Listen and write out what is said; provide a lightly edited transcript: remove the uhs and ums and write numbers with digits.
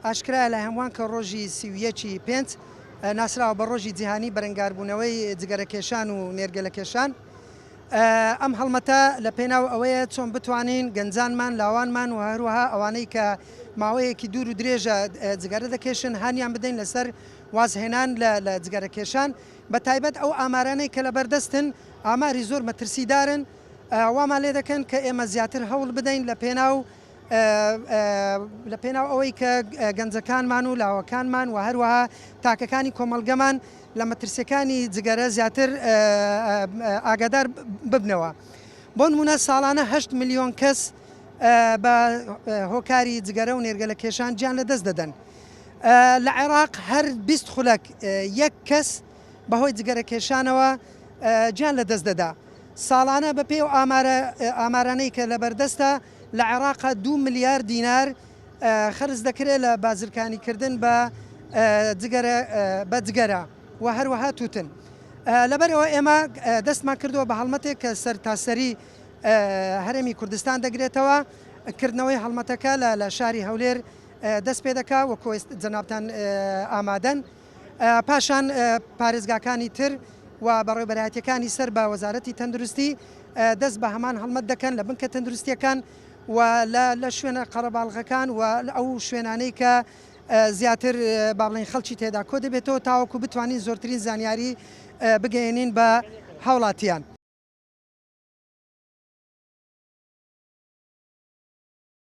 ئاشکرا لە هەمووان کە ڕۆژی سیویەکی پێنج ناسراوە بە ڕۆژی جیهانی بەرەنگاربوونەوەی جگەرەکێشان و نێرگەلەکێشان. ئەم هەڵمەتە لە پێناو ئەوەیە چۆن بتوانین گەنجانمان لاوانمان و هەروەها ئەوانەی کە ماوەیەکی دوور و درێژە جگەرە دەکێشن هانیان بدەین لەسەر وازهێنان لە جگەرەکێشان بە تایبەت ئەو ئامارانەی کە لە بەردەستن ئاماری زۆر مەترسیدارن وامان لێ دەکەن کە ئێمە زیاتر هەوڵ بدەین لە پێناو ئەوەی کە گەنجەکانمان و لاوەکانمان و هەروەها تاکەکانی کۆمەڵگەمان لە مەترسیەکانی جگەرە زیاتر ئاگادار ببنەوە. بۆ نمونە ساڵانە 8 ملیۆن کەس بە هۆکاری جگەرە و نێرگەلەکێشان گیان لە دەست دەدەن. لە عێراق هەر 20 خولەک یەک کەس بەهۆی جگەرەکێشانەوە گیان لە دەست دەدا. ساڵانە بە پێی و ئامارانەی کە لە بەردەستە لە عێراقا 2 ملیار دینار خرج دەکرێت لە بازرگانیکردن بە جگەرە و هەروەها تووتن. لەبەرەوە ئێمە دەستمان کردووە بە هەڵمەتێک کە سەرتاسەری هەرێمی کوردستان دەگرێتەوە کردنەوەی هەڵمەتەکە لە شاری هەولێر دەست پێ دەکا وەکو جەنابتان ئامادەن. پاشان پارێزگاکانی تر و بەڕێوەبەرایەتیەکانی سەر بە وەزارەتی تەندروستی دەست بە هەمان هەڵمەت دەکەن لە بنکە تەندروستیەکان و لە شوێنە قەرەباڵغەکان و ئەو شوێنانەی کە زیاتر با بڵێن خەڵکی تێدا کۆ دەبێتەوە تاوەکو بتوانین زۆرترین زانیاری بگەێنین بە هاوڵاتیان.